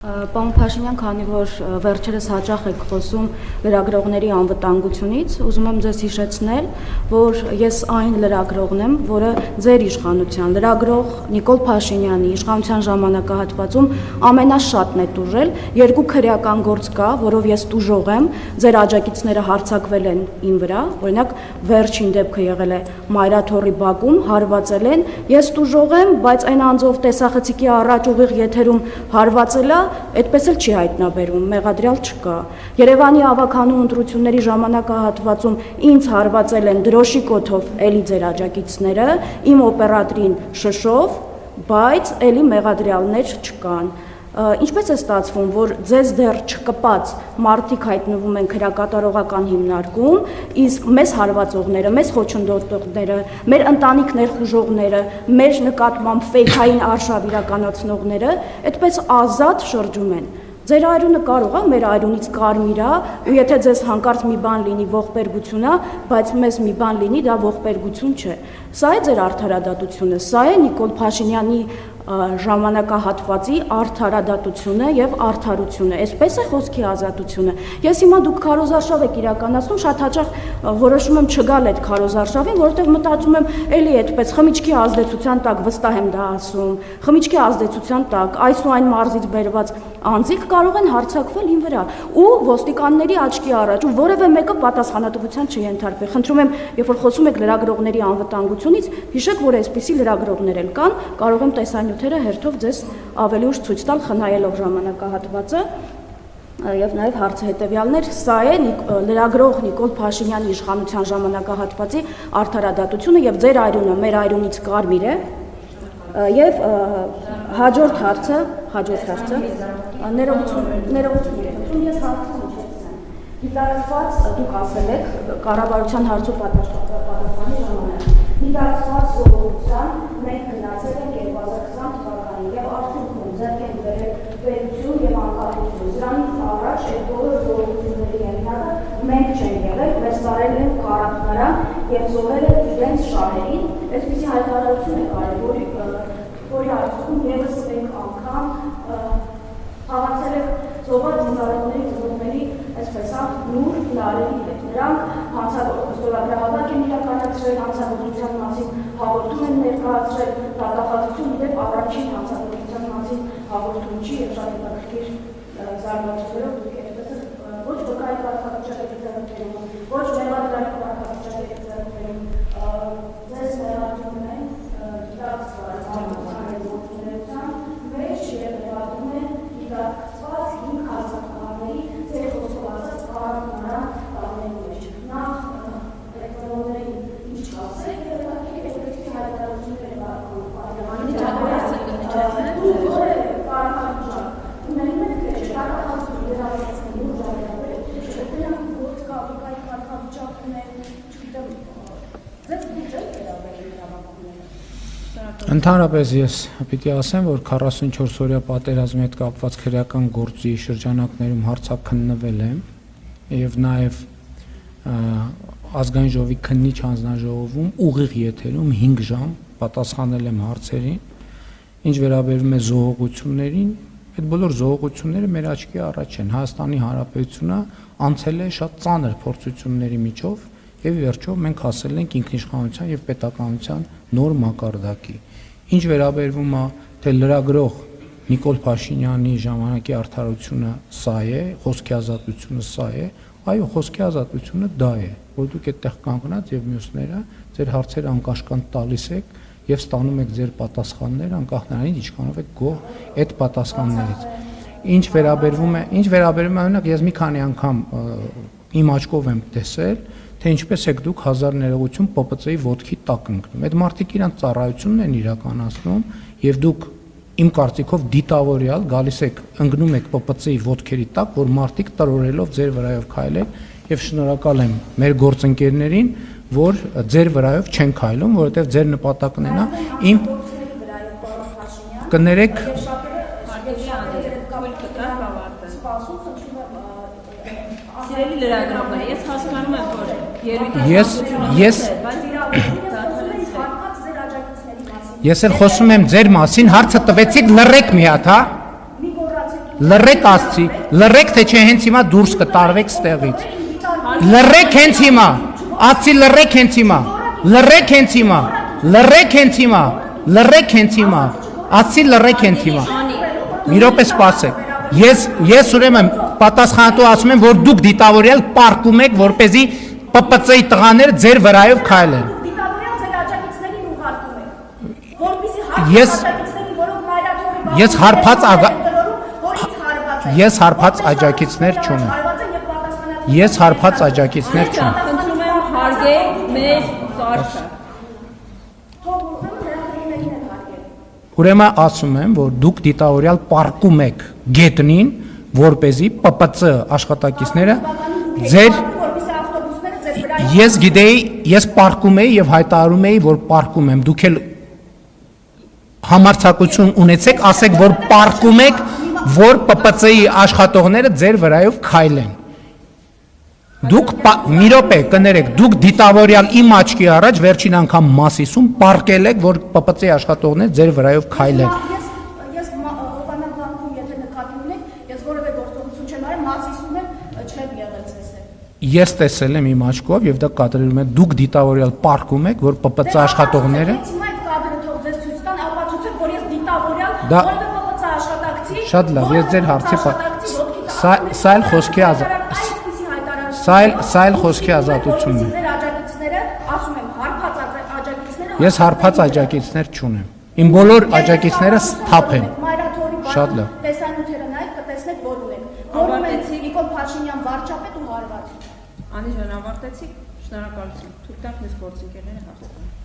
Պարոն Փաշինյան, քանի որ վերջերս հաճախ եք խոսում լրագրողների անվտանգությունից, ուզում եմ ձեզ հիշեցնել, որ ես այն լրագրողն եմ, որը ձեր իշխանության լրագրող Նիկոլ Փաշինյանի իշխանության ժամանակահատվածում ամենաշատն է տուժել, երկու քրեական գործ կա, որով ես տուժող եմ, ձեր աջակիցները հարձակվել են իմ վրա, օրինակ վերջին դեպքը եղել է Մայրաթոռի բակում, հարվածել են, ես տուժող եմ, բայց այն անձով տեսախցիկի առաջ ուղիղ եթերում հարվածել է, այդպես էլ չի հայտնաբերում, մեղադրյալ չկա։ Երևանի ավականու ընտրությունների ժամանակահատվածում ինձ հարվածել են դրոշի կոթով էլի ձեր աջակիցները, իմ օպերատորին շշով, բայց էլի մեղադրյալներ չկան։ Ինչպես է ստացվում, որ ձեզ դեռ չկպած մարդիկ հայտնվում են քրեակատարողական հիմնարկում, իսկ մեզ հարվածողները, մեզ խոչընդոտողները, մեր ընտանիք ներխուժողները, մեր նկատմամբ ֆեյքային արշավ իրականացնողները այդպես ազատ շրջում են։ Ձեր այրունը կարող է մեր այրունից կարմիր է, ու եթե ձեզ հանկարծ մի բան լինի, ողբերգություն է, բայց մեզ մի բան լինի, դա ողբերգություն չէ։ Սա է ձեր արդարադատությունը, սա է Նիկոլ Փաշինյանի ժամանակահատվածի արդարադատությունը եւ արդարությունը, այսպես է խոսքի ազատությունը։ Ես հիմա դուք քարոզարշավ եք իրականացնում, շատ հաճախ որոշում եմ չգալ այդ քարոզարշավին, որովհետեւ մտածում եմ, էլի այդպես խմիչքի ազդեցության տակ վստահ եմ դա ասում, խմիչքի ազդեցության տակ այս ու այն մարզից բերված անձիկ կարող են հարձակվել ին վրա ու ոստիկանների աչքի առաջ ու որևէ մեկը պատասխանատվության չենթարկվի։ Խնդրում եմ, երբ որ խոսում եք լրագրողների անվտանգությունից, հիշեք, որ այսպիսի լրագրողներ էլ կան, կարող եմ տեսանյութերը հերթով ձեզ ավելի ուշ ցույց տալ, խնայելով ժամանակահատվածը եւ նաեւ հարցը հետեւյալներ, սա է լրագրող Նիկոլ Փաշինյանի իշխանության ժամանակահատվածի արդարադատությունը եւ ձեր այրունը մեր այրունից կարմիր է եւ հաջորդ հարցը ներողություն ես հարցը դիտարկված դուք ասել եք կառավարության հարցու պատասխանի ժամանակ դիտարկված ժողովրդության մենք գնացել ենք 2020 թվականին եւ արդյունքում ձեռք ենք բերել պետություն եւ անկախություն դրանից առաջ այդ բոլոր ժողովուրդների ենթակա մենք չենք եղել մեր սարել են քարակնարան եւ զոհել են իրենց շահերին այսպիսի հայտարարություն է կարևոր որի արդյունքում եւս մեկ անգամ խաղացել է զոհված զինվորների ծնողների այսպես նուր լարերի հետ նրանք հանցագործողական են իրականացրել հանցագործության մասին հաղորդում են ներկայացրել դատախազություն դեպ առաջին հանցագործության մասին հաղորդում չի եւ շատ հետաքրքիր զարգացումներով դուք այդպես ոչ վկայի կարգավիճակի ձեռքբերում ոչ մեղադրյալի կարգավիճակի ձեռքբերում ձեզ ներառում են Ընդհանրապես ես պիտի ասեմ, որ 44-օրյա պատերազմի հետ կապված քրեական գործի շրջանակներում հարցաքննվել եմ եւ նաեւ ազգային ժողովի քննիչ հանձնաժողովում ուղիղ եթերում 5 ժամ պատասխանել եմ հարցերին, ինչ վերաբերում է զոհողություններին, այդ բոլոր զոհողությունները մեր աչքի առաջ են։ Հայաստանի Հանրապետությունը անցել է շատ ծանր փորձությունների միջով եւ վերջով մենք հասել ենք ինքնիշխանության եւ պետականության նոր մակարդակի։ Ինչ վերաբերվում է թե լրագրող Նիկոլ Փաշինյանի ժամանակի արդարությունը սա է, խոսքի ազատությունը սա է, այո, խոսքի ազատությունը դա է, որ դուք այդտեղ կանգնած եւ մյուսները ձեր հարցերը անկաշկանդ տալիս եք եւ ստանում եք ձեր պատասխանները անկախ նրանից ինչքանով եք գոհ այդ պատասխաններից։ Ինչ վերաբերվում է օրինակ ես մի քանի անգամ իմ աչքով եմ տեսել, թե ինչպես եք դուք 1000 ներողություն ՊՊՑ-ի ոտքի տակ ընկնում։ Այդ մարդիկ իրանց ծառայությունն են իրականացնում եւ դուք իմ կարծիքով դիտավորյալ գալիս եք ընկնում եք ՊՊՑ-ի ոտքերի տակ, որ մարդիկ տրորելով ձեր վրայով քայլեն եւ շնորհակալ եմ մեր գործընկերներին, որ ձեր վրայով չեն քայլում, որովհետեւ ձեր նպատակն է իմ կներեք Սիրելի լրագրողներ, ես հասկանում եմ, որ Ես էլ խոսում եմ ձեր մասին, հարցը տվեցիք լռեք մի հատ, հա? լռեք ասցի, լռեք թե չէ հենց հիմա դուրս կտարվեք ստեղից։ Լռեք հենց հիմա, ասցի լռեք հենց հիմա, լռեք հենց հիմա, լռեք հենց հիմա, լռեք հենց հիմա, ասցի լռեք հենց հիմա։ Մի րոպե սպասեք։ Ես ուրեմն պատասխանատու ասում եմ, որ դուք դիտավորյալ պարկում եք, որպեսզի ՊՊՑ-ի տղաները ձեր վրայով քայլեն։ Դիտավորյալ ձեր աջակիցներին ուղարկում եք, որպեսզի Ես հարբած աջակիցներ չունեմ։ Ես հարբած աջակիցներ չունեմ։ Խնդրում եմ հարգել մեր կարգը։ Ուրեմն ասում եմ, որ դուք դիտավորյալ պարկում եք գետնին, որպեսզի ՊՊՑ աշխատակիցները ձեր Ես գիտեի, ես պարկում էի եւ հայտարարում էի, որ պարկում եմ, դուք էլ համարձակություն ունեցեք, ասեք, որ պարկում եք, որ ՊՊՑ-ի աշխատողները ձեր վրայով քայլեն։ Դուք մի րոպե կներեք, դուք դիտավորյալ իմ աչքի առաջ վերջին անգամ Մասիսում պարկել եք, որ ՊՊՑ-ի աշխատողները ձեր վրայով քայլեն։ Ես Հովանանքում, եթե նկատի ունեք, ես որևէ գործողություն չեմ արել, Մասիսում չեմ եղել ցեսել։ Ես տեսել եմ իմ աչքով եւ դա կադրում է դուք դիտավորյալ պարկում եք, որ ՊՊՑ աշխատողները Հիմա այդ կադրը թող ձեզ ցույց տան, ապացուցեք, որ ես դիտավորյալ Դա- որևէ ՊՊՑ աշխատակցի Շատ լավ, ես ձեր հարցի սա էլ խոսքի Սա էլ խոսքի ազատությունն է։ Ձեր աջակիցները, ասում եմ, հարբած աջակիցները Ես հարբած աջակիցներ չունեմ։ Իմ բոլոր աջակիցները սթափ են։ Շատ լավ։ Տեսանյութերը նայեք, կտեսնեք, որ ունեք։ Որում են Նիկոլ Փաշինյան վարչապետ ու հարված։ Անի ջան, ավարտեցիք։ Շնորհակալություն։ Թույլ տաք մեզ գործընկերները հարցնել։